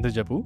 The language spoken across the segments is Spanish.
¿Déjà vu?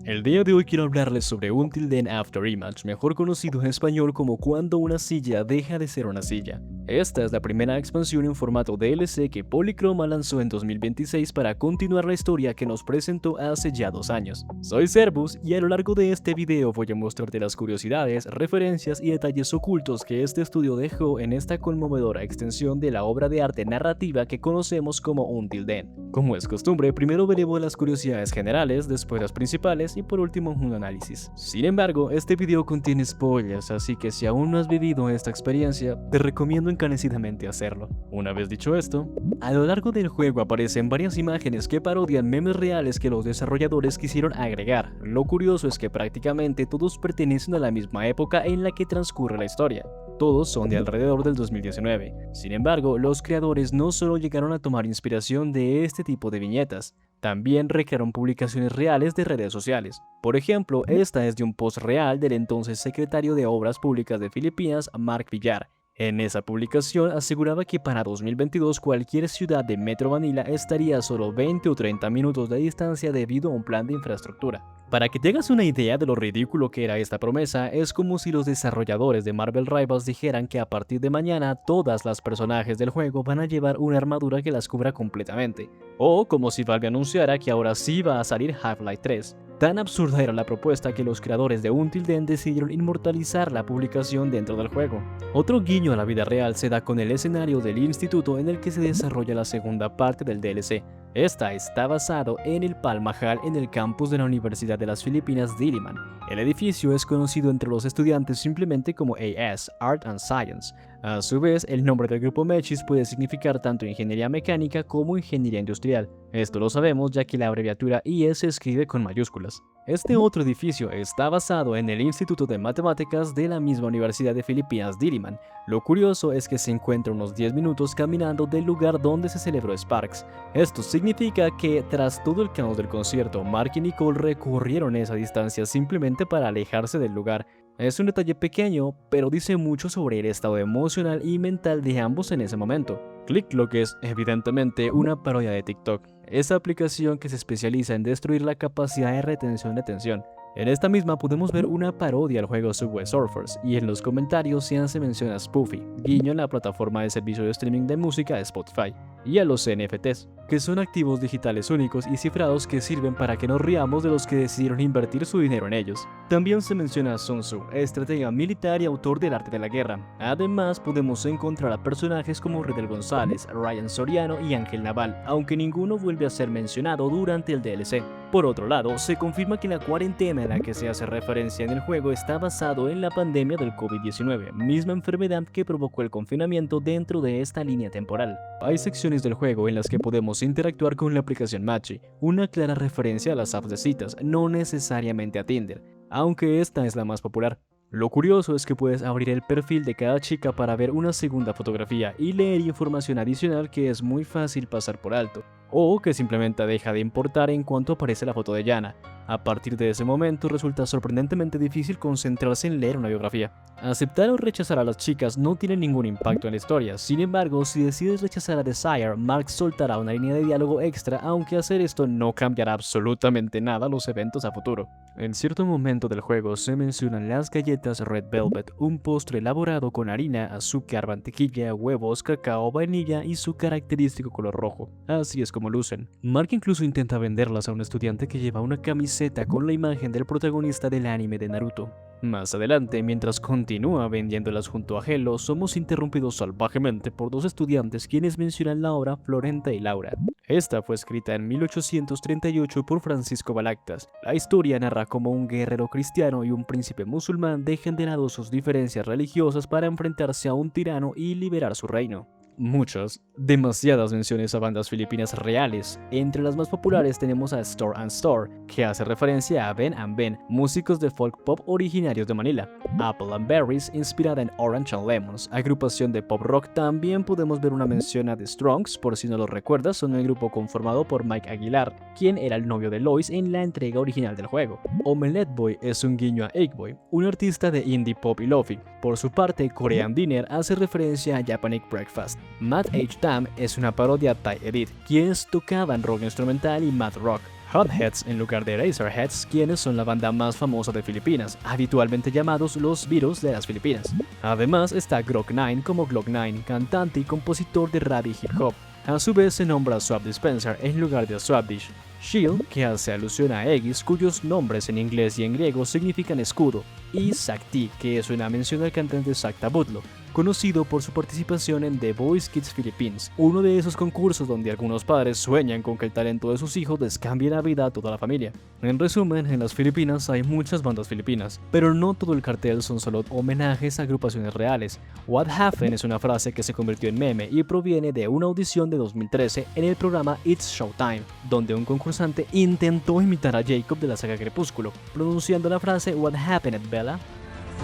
El día de hoy quiero hablarles sobre Until Dawn Afterimage, mejor conocido en español como Cuando una silla deja de ser una silla. Esta es la primera expansión en formato DLC que Polychroma lanzó en 2026 para continuar la historia que nos presentó hace ya 2 años. Soy Servus y a lo largo de este video voy a mostrarte las curiosidades, referencias y detalles ocultos que este estudio dejó en esta conmovedora extensión de la obra de arte narrativa que conocemos como Until Dawn. Como es costumbre, primero veremos las curiosidades generales, después las principales y por último un análisis. Sin embargo, este video contiene spoilers, así que si aún no has vivido esta experiencia, te recomiendo encarecidamente hacerlo. Una vez dicho esto, a lo largo del juego aparecen varias imágenes que parodian memes reales que los desarrolladores quisieron agregar. Lo curioso es que prácticamente todos pertenecen a la misma época en la que transcurre la historia. Todos son de alrededor del 2019. Sin embargo, los creadores no solo llegaron a tomar inspiración de este tipo de viñetas, también recrearon publicaciones reales de redes sociales. Por ejemplo, esta es de un post real del entonces secretario de Obras Públicas de Filipinas, Mark Villar. En esa publicación aseguraba que para 2022 cualquier ciudad de Metro Manila estaría a solo 20 o 30 minutos de distancia debido a un plan de infraestructura. Para que te hagas una idea de lo ridículo que era esta promesa, es como si los desarrolladores de Marvel Rivals dijeran que a partir de mañana todas las personajes del juego van a llevar una armadura que las cubra completamente. O como si Valve anunciara que ahora sí va a salir Half-Life 3. Tan absurda era la propuesta que los creadores de Until Dawn decidieron inmortalizar la publicación dentro del juego. Otro guiño a la vida real se da con el escenario del instituto en el que se desarrolla la segunda parte del DLC. Esta está basado en el Taj Mahal en el campus de la Universidad de las Filipinas Diliman. El edificio es conocido entre los estudiantes simplemente como AS, Art and Science. A su vez, el nombre del grupo Mechis puede significar tanto ingeniería mecánica como ingeniería industrial. Esto lo sabemos ya que la abreviatura IE se escribe con mayúsculas. Este otro edificio está basado en el Instituto de Matemáticas de la misma Universidad de Filipinas Diliman. Lo curioso es que se encuentra unos 10 minutos caminando del lugar donde se celebró Sparks. Esto significa que, tras todo el caos del concierto, Mark y Nicole recorrieron esa distancia simplemente para alejarse del lugar. Es un detalle pequeño, pero dice mucho sobre el estado emocional y mental de ambos en ese momento. ClickClock es, evidentemente, una parodia de TikTok, esa aplicación que se especializa en destruir la capacidad de retención de atención. En esta misma podemos ver una parodia al juego Subway Surfers, y en los comentarios se hace mención a Spoofy, guiño en la plataforma de servicio de streaming de música de Spotify, y a los NFTs, que son activos digitales únicos y cifrados que sirven para que nos riamos de los que decidieron invertir su dinero en ellos. También se menciona a Sun Tzu, estratega militar y autor del arte de la guerra. Además, podemos encontrar a personajes como Redel González, Ryan Soriano y Ángel Naval, aunque ninguno vuelve a ser mencionado durante el DLC. Por otro lado, se confirma que la cuarentena a la que se hace referencia en el juego está basado en la pandemia del COVID-19, misma enfermedad que provocó el confinamiento dentro de esta línea temporal. Hay secciones del juego en las que podemos interactuar con la aplicación Matchy, una clara referencia a las apps de citas, no necesariamente a Tinder, aunque esta es la más popular. Lo curioso es que puedes abrir el perfil de cada chica para ver una segunda fotografía y leer información adicional que es muy fácil pasar por alto, o que simplemente deja de importar en cuanto aparece la foto de Yana. A partir de ese momento resulta sorprendentemente difícil concentrarse en leer una biografía. Aceptar o rechazar a las chicas no tiene ningún impacto en la historia, sin embargo, si decides rechazar a Desire, Mark soltará una línea de diálogo extra, aunque hacer esto no cambiará absolutamente nada a los eventos a futuro. En cierto momento del juego se mencionan las galletas Red Velvet, un postre elaborado con harina, azúcar, mantequilla, huevos, cacao, vainilla y su característico color rojo. Así es como lucen. Mark incluso intenta venderlas a un estudiante que lleva una camiseta con la imagen del protagonista del anime de Naruto. Más adelante, mientras continúa vendiéndolas junto a Hello, somos interrumpidos salvajemente por dos estudiantes quienes mencionan la obra Florenta y Laura. Esta fue escrita en 1838 por Francisco Balactas. La historia narra cómo un guerrero cristiano y un príncipe musulmán dejan de lado sus diferencias religiosas para enfrentarse a un tirano y liberar su reino. Muchas, demasiadas menciones a bandas filipinas reales. Entre las más populares tenemos a Store and Store, que hace referencia a Ben and Ben, músicos de folk pop originarios de Manila. Apple and Berries, inspirada en Orange and Lemons, agrupación de pop rock. También podemos ver una mención a The Strongs, por si no lo recuerdas, son el grupo conformado por Mike Aguilar, quien era el novio de Lois en la entrega original del juego. Omelette Boy es un guiño a Egg-Boy, un artista de indie pop y lofi. Por su parte, Korean Dinner hace referencia a Japanic Breakfast. Matt H. Tam es una parodia a Thai Edit, quienes tocaban rock instrumental y math rock. Hotheads en lugar de Razorheads, quienes son la banda más famosa de Filipinas, habitualmente llamados los Beatles de las Filipinas. Además está Glock-9 como Glock-9, cantante y compositor de rap y hip hop. A su vez se nombra Swap Dispenser en lugar de Swap Dish. Shield, que hace alusión a Aegis, cuyos nombres en inglés y en griego significan escudo, y Sakti, que es una mención al cantante Sakta Butlo, conocido por su participación en The Voice Kids Philippines, uno de esos concursos donde algunos padres sueñan con que el talento de sus hijos les cambie la vida a toda la familia. En resumen, en las Filipinas hay muchas bandas filipinas, pero no todo el cartel son solo homenajes a agrupaciones reales. What Happened es una frase que se convirtió en meme y proviene de una audición de 2013 en el programa It's Showtime, donde un concursante intentó imitar a Jacob de la saga Crepúsculo, pronunciando la frase What happened, Bella?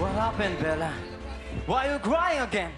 What happened, Bella? Why are you crying again?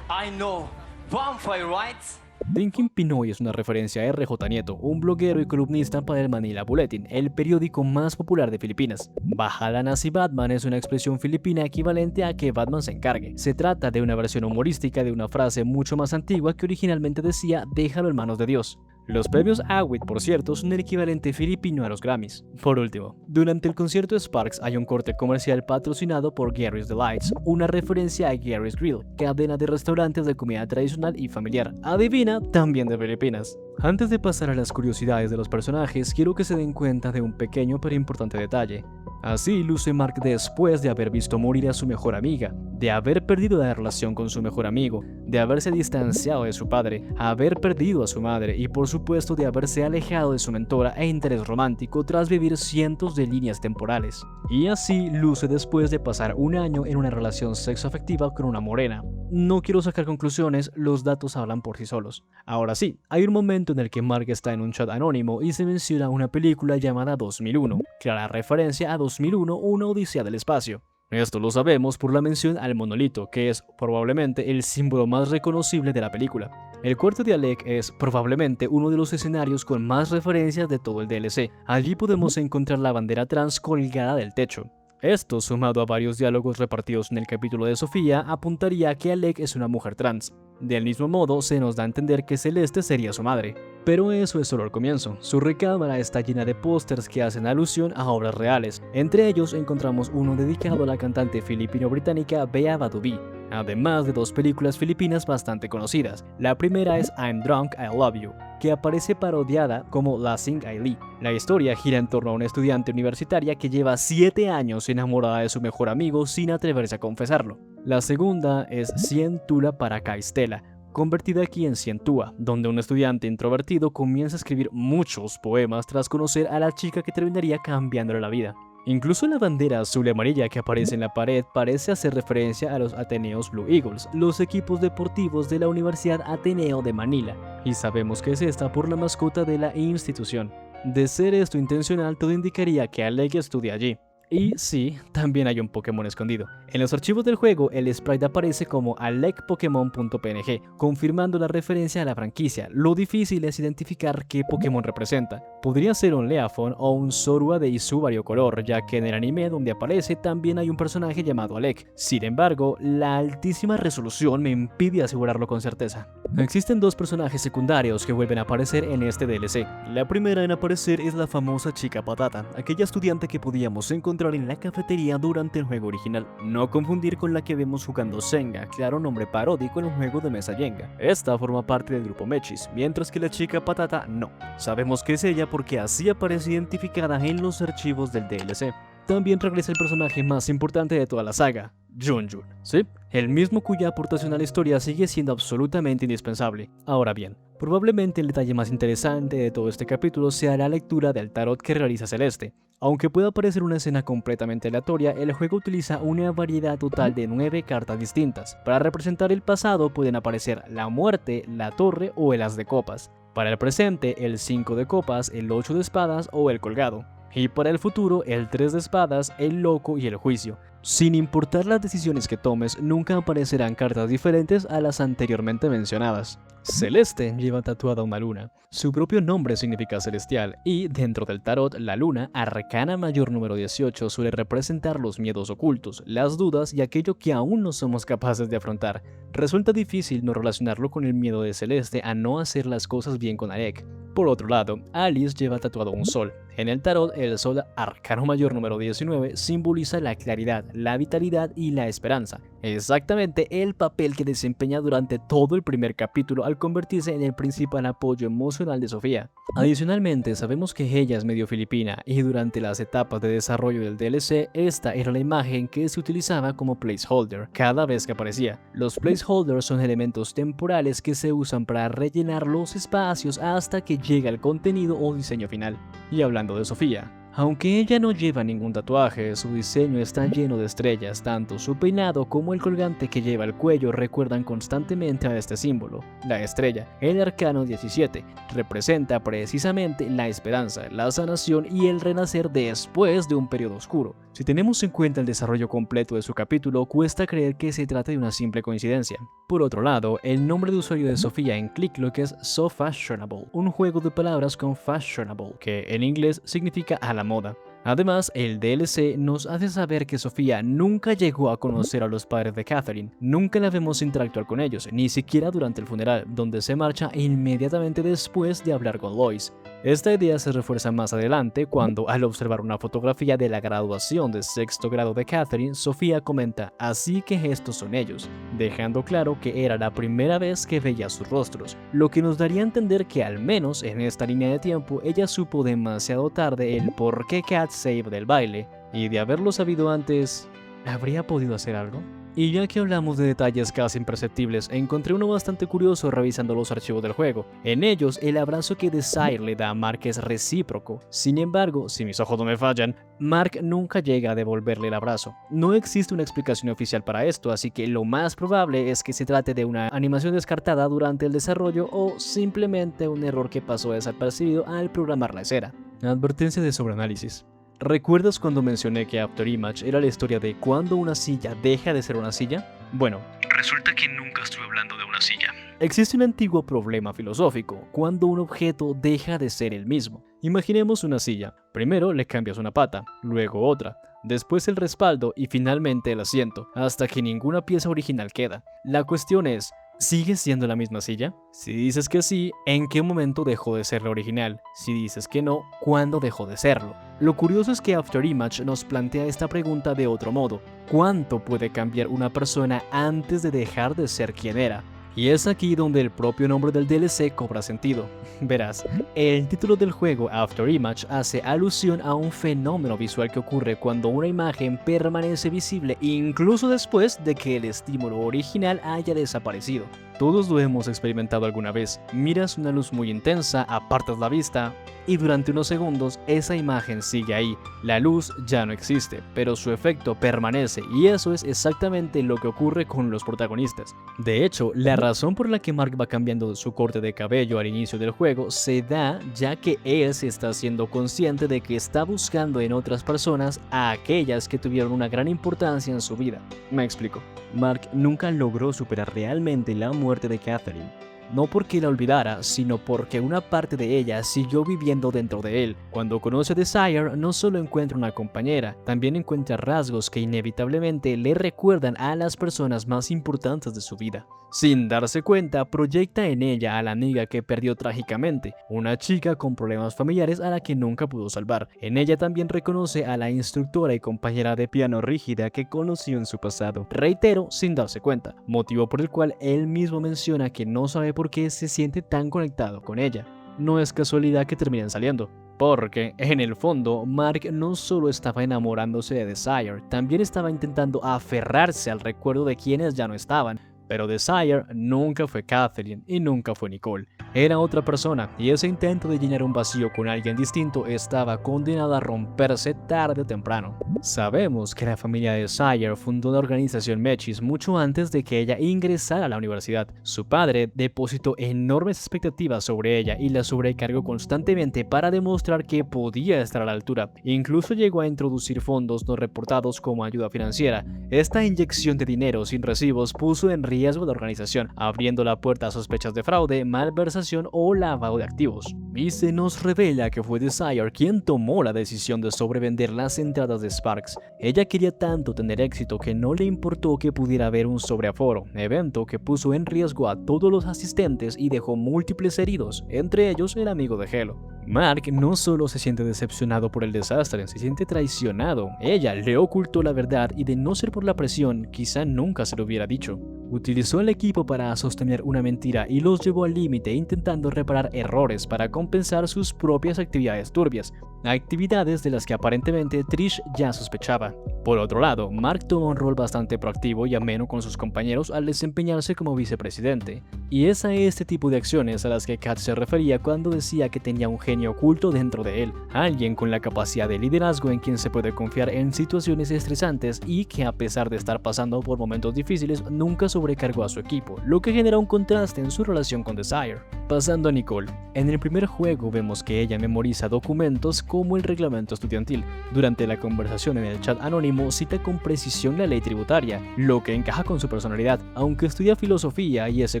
I know, vampire rights. Dinkin Pinoy es una referencia a RJ Nieto, un bloguero y columnista para el Manila Bulletin, el periódico más popular de Filipinas. Bahala si Batman es una expresión filipina equivalente a que Batman se encargue. Se trata de una versión humorística de una frase mucho más antigua que originalmente decía déjalo en manos de Dios. Los premios AWIT, por cierto, son el equivalente filipino a los Grammys. Por último, durante el concierto de Sparks hay un corte comercial patrocinado por Gary's Delights, una referencia a Gary's Grill, cadena de restaurantes de comida tradicional y familiar. Adivina, también de Filipinas. Antes de pasar a las curiosidades de los personajes, quiero que se den cuenta de un pequeño pero importante detalle. Así luce Mark después de haber visto morir a su mejor amiga, de haber perdido la relación con su mejor amigo, de haberse distanciado de su padre, haber perdido a su madre y por supuesto de haberse alejado de su mentora e interés romántico tras vivir cientos de líneas temporales. Y así luce después de pasar un año en una relación sexoafectiva con una morena. No quiero sacar conclusiones, los datos hablan por sí solos. Ahora sí, hay un momento en el que Mark está en un chat anónimo y se menciona una película llamada 2001, clara referencia a 2001, una odisea del espacio. Esto lo sabemos por la mención al monolito, que es probablemente el símbolo más reconocible de la película. El cuarto de Alec es probablemente uno de los escenarios con más referencias de todo el DLC. Allí podemos encontrar la bandera trans colgada del techo. Esto, sumado a varios diálogos repartidos en el capítulo de Sofía, apuntaría a que Alec es una mujer trans. Del mismo modo, se nos da a entender que Celeste sería su madre. Pero eso es solo el comienzo. Su recámara está llena de pósters que hacen alusión a obras reales. Entre ellos encontramos uno dedicado a la cantante filipino-británica Bea Badubi, además de dos películas filipinas bastante conocidas. La primera es I'm Drunk, I Love You, que aparece parodiada como Lasing I Lee. La historia gira en torno a una estudiante universitaria que lleva 7 años enamorada de su mejor amigo sin atreverse a confesarlo. La segunda es Cien Tula para Caistela, convertida aquí en Cientúa, donde un estudiante introvertido comienza a escribir muchos poemas tras conocer a la chica que terminaría cambiándole la vida. Incluso la bandera azul y amarilla que aparece en la pared parece hacer referencia a los Ateneos Blue Eagles, los equipos deportivos de la Universidad Ateneo de Manila, y sabemos que es esta por la mascota de la institución. De ser esto intencional, todo indicaría que Alec estudia allí. Y sí, también hay un Pokémon escondido. En los archivos del juego, el sprite aparece como alecpokemon.png, confirmando la referencia a la franquicia. Lo difícil es identificar qué Pokémon representa. Podría ser un Leafon o un Zorua de Isu variocolor, ya que en el anime donde aparece también hay un personaje llamado Alec. Sin embargo, la altísima resolución me impide asegurarlo con certeza. Existen dos personajes secundarios que vuelven a aparecer en este DLC. La primera en aparecer es la famosa chica patata, aquella estudiante que podíamos encontrar en la cafetería durante el juego original. No confundir con la que vemos jugando Senga, claro nombre paródico en un juego de mesa Jenga. Esta forma parte del grupo Mechis, mientras que la chica patata no. Sabemos que es ella porque así aparece identificada en los archivos del DLC. También regresa el personaje más importante de toda la saga, Junjun, ¿sí? El mismo cuya aportación a la historia sigue siendo absolutamente indispensable. Ahora bien, probablemente el detalle más interesante de todo este capítulo sea la lectura del tarot que realiza Celeste. Aunque pueda parecer una escena completamente aleatoria, el juego utiliza una variedad total de 9 cartas distintas. Para representar el pasado pueden aparecer la muerte, la torre o el as de copas. Para el presente, el 5 de copas, el 8 de espadas o el colgado. Y para el futuro, el 3 de espadas, el loco y el juicio. Sin importar las decisiones que tomes, nunca aparecerán cartas diferentes a las anteriormente mencionadas. Celeste lleva tatuada una luna. Su propio nombre significa celestial y, dentro del tarot, la luna, arcana mayor número 18, suele representar los miedos ocultos, las dudas y aquello que aún no somos capaces de afrontar. Resulta difícil no relacionarlo con el miedo de Celeste a no hacer las cosas bien con Alec. Por otro lado, Alice lleva tatuado un sol. En el tarot, el sol arcano mayor número 19 simboliza la claridad, la vitalidad y la esperanza. Exactamente el papel que desempeña durante todo el primer capítulo al convertirse en el principal apoyo emocional de Sofía. Adicionalmente, sabemos que ella es medio filipina y durante las etapas de desarrollo del DLC, esta era la imagen que se utilizaba como placeholder cada vez que aparecía. Los placeholders son elementos temporales que se usan para rellenar los espacios hasta que llega el contenido o diseño final. Y hablando de Sofía, aunque ella no lleva ningún tatuaje, su diseño está lleno de estrellas, tanto su peinado como el colgante que lleva al cuello recuerdan constantemente a este símbolo. La estrella, el arcano 17, representa precisamente la esperanza, la sanación y el renacer después de un periodo oscuro. Si tenemos en cuenta el desarrollo completo de su capítulo, cuesta creer que se trate de una simple coincidencia. Por otro lado, el nombre de usuario de Sofía en ClickLook es So Fashionable, un juego de palabras con fashionable, que en inglés significa a la moda. Además, el DLC nos hace saber que Sofía nunca llegó a conocer a los padres de Catherine, nunca la vemos interactuar con ellos, ni siquiera durante el funeral, donde se marcha inmediatamente después de hablar con Lois. Esta idea se refuerza más adelante cuando, al observar una fotografía de la graduación de sexto grado de Catherine, Sofía comenta, así que estos son ellos, dejando claro que era la primera vez que veía sus rostros, lo que nos daría a entender que al menos en esta línea de tiempo ella supo demasiado tarde el por qué Kat se iba del baile, y de haberlo sabido antes, ¿habría podido hacer algo? Y ya que hablamos de detalles casi imperceptibles, encontré uno bastante curioso revisando los archivos del juego. En ellos, el abrazo que Desire le da a Mark es recíproco. Sin embargo, si mis ojos no me fallan, Mark nunca llega a devolverle el abrazo. No existe una explicación oficial para esto, así que lo más probable es que se trate de una animación descartada durante el desarrollo o simplemente un error que pasó desapercibido al programar la escena. Advertencia de sobreanálisis. ¿Recuerdas cuando mencioné que Afterimage era la historia de cuando una silla deja de ser una silla? Bueno, resulta que nunca estuve hablando de una silla. Existe un antiguo problema filosófico, cuando un objeto deja de ser el mismo. Imaginemos una silla. Primero le cambias una pata, luego otra, después el respaldo y finalmente el asiento, hasta que ninguna pieza original queda. La cuestión es, ¿sigue siendo la misma silla? Si dices que sí, ¿en qué momento dejó de ser la original? Si dices que no, ¿cuándo dejó de serlo? Lo curioso es que Afterimage nos plantea esta pregunta de otro modo. ¿Cuánto puede cambiar una persona antes de dejar de ser quien era? Y es aquí donde el propio nombre del DLC cobra sentido. Verás, el título del juego Afterimage hace alusión a un fenómeno visual que ocurre cuando una imagen permanece visible incluso después de que el estímulo original haya desaparecido. Todos lo hemos experimentado alguna vez. Miras una luz muy intensa, apartas la vista y durante unos segundos esa imagen sigue ahí. La luz ya no existe, pero su efecto permanece y eso es exactamente lo que ocurre con los protagonistas. De hecho, la razón por la que Mark va cambiando su corte de cabello al inicio del juego se da ya que él se está siendo consciente de que está buscando en otras personas a aquellas que tuvieron una gran importancia en su vida. Me explico. Mark nunca logró superar realmente la muerte de Catherine. No porque la olvidara, sino porque una parte de ella siguió viviendo dentro de él. Cuando conoce a Desire, no solo encuentra una compañera, también encuentra rasgos que inevitablemente le recuerdan a las personas más importantes de su vida. Sin darse cuenta, proyecta en ella a la amiga que perdió trágicamente, una chica con problemas familiares a la que nunca pudo salvar. En ella también reconoce a la instructora y compañera de piano rígida que conoció en su pasado. Reitero, sin darse cuenta, motivo por el cual él mismo menciona que no sabe por qué se siente tan conectado con ella. No es casualidad que terminen saliendo. Porque, en el fondo, Mark no solo estaba enamorándose de Desire, también estaba intentando aferrarse al recuerdo de quienes ya no estaban. Pero Desire nunca fue Catherine y nunca fue Nicole. Era otra persona y ese intento de llenar un vacío con alguien distinto estaba condenado a romperse tarde o temprano. Sabemos que la familia de Desire fundó la organización Mechis mucho antes de que ella ingresara a la universidad. Su padre depositó enormes expectativas sobre ella y la sobrecargó constantemente para demostrar que podía estar a la altura. Incluso llegó a introducir fondos no reportados como ayuda financiera. Esta inyección de dinero sin recibos puso en riesgo de organización, abriendo la puerta a sospechas de fraude, malversación o lavado de activos. Y se nos revela que fue Desire quien tomó la decisión de sobrevender las entradas de Sparks. Ella quería tanto tener éxito que no le importó que pudiera haber un sobreaforo, evento que puso en riesgo a todos los asistentes y dejó múltiples heridos, entre ellos el amigo de Helo. Mark no solo se siente decepcionado por el desastre, se siente traicionado. Ella le ocultó la verdad y de no ser por la presión, quizá nunca se lo hubiera dicho. Utilizó el equipo para sostener una mentira y los llevó al límite intentando reparar errores para compensar sus propias actividades turbias, actividades de las que aparentemente Trish ya sospechaba. Por otro lado, Mark tomó un rol bastante proactivo y ameno con sus compañeros al desempeñarse como vicepresidente, y es a este tipo de acciones a las que Kat se refería cuando decía que tenía un genio oculto dentro de él, alguien con la capacidad de liderazgo en quien se puede confiar en situaciones estresantes y que a pesar de estar pasando por momentos difíciles nunca sobrecargó a su equipo, lo que genera un contraste en su relación con Desire. Pasando a Nicole, en el primer juego vemos que ella memoriza documentos como el reglamento estudiantil. Durante la conversación en el chat anónimo cita con precisión la ley tributaria, lo que encaja con su personalidad, aunque estudia filosofía y ese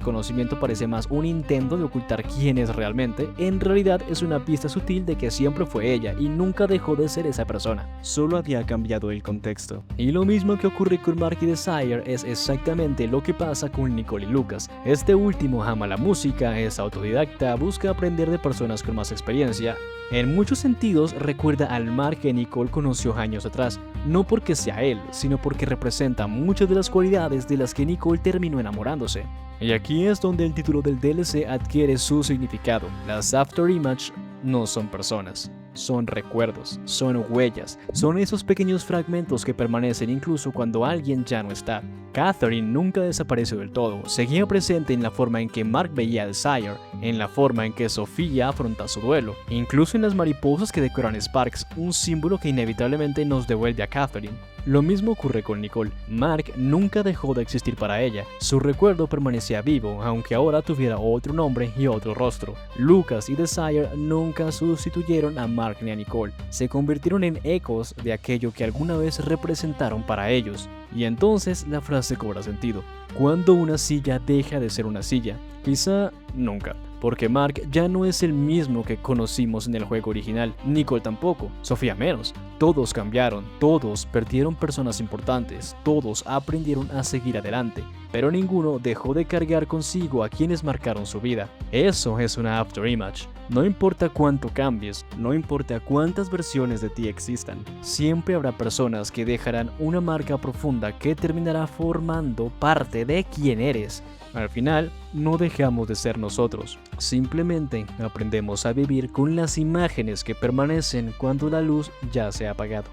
conocimiento parece más un intento de ocultar quién es realmente, en realidad es una pista sutil de que siempre fue ella y nunca dejó de ser esa persona, solo había cambiado el contexto. Y lo mismo que ocurre con Mark y Desire es exactamente lo que pasa con Nicole y Lucas. Este último ama la música, es autodidacta, busca aprender de personas con más experiencia. En muchos sentidos recuerda al Mark que Nicole conoció años atrás, no porque sea él, sino porque representa muchas de las cualidades de las que Nicole terminó enamorándose. Y aquí es donde el título del DLC adquiere su significado. Las Afterimage no son personas, son recuerdos, son huellas, son esos pequeños fragmentos que permanecen incluso cuando alguien ya no está. Catherine nunca desapareció del todo, seguía presente en la forma en que Mark veía a Desire, en la forma en que Sofía afronta su duelo, incluso en las mariposas que decoran Sparks, un símbolo que inevitablemente nos devuelve a Catherine. Lo mismo ocurre con Nicole. Mark nunca dejó de existir para ella. Su recuerdo permanecía vivo, aunque ahora tuviera otro nombre y otro rostro. Lucas y Desire nunca sustituyeron a Mark ni a Nicole. Se convirtieron en ecos de aquello que alguna vez representaron para ellos. Y entonces la frase cobra sentido. ¿Cuándo una silla deja de ser una silla? Quizá nunca. Porque Mark ya no es el mismo que conocimos en el juego original, Nicole tampoco, Sofía menos. Todos cambiaron, todos perdieron personas importantes, todos aprendieron a seguir adelante, pero ninguno dejó de cargar consigo a quienes marcaron su vida. Eso es una Afterimage. No importa cuánto cambies, no importa cuántas versiones de ti existan, siempre habrá personas que dejarán una marca profunda que terminará formando parte de quién eres. Al final, no dejamos de ser nosotros, simplemente aprendemos a vivir con las imágenes que permanecen cuando la luz ya se ha apagado.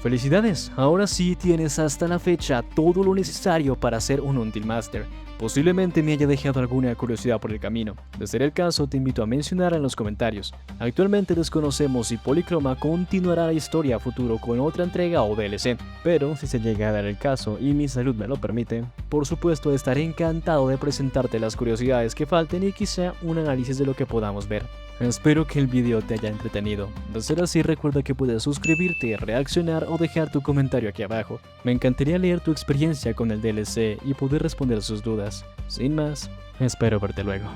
Felicidades, ahora sí tienes hasta la fecha todo lo necesario para ser un Until Master. Posiblemente me haya dejado alguna curiosidad por el camino. De ser el caso, te invito a mencionar en los comentarios. Actualmente desconocemos si Polychroma continuará la historia a futuro con otra entrega o DLC, pero si se llega a dar el caso y mi salud me lo permite, por supuesto estaré encantado de presentarte las curiosidades que falten y quizá un análisis de lo que podamos ver. Espero que el video te haya entretenido. De ser así, recuerda que puedes suscribirte, reaccionar o dejar tu comentario aquí abajo. Me encantaría leer tu experiencia con el DLC y poder responder sus dudas. Sin más, espero verte luego.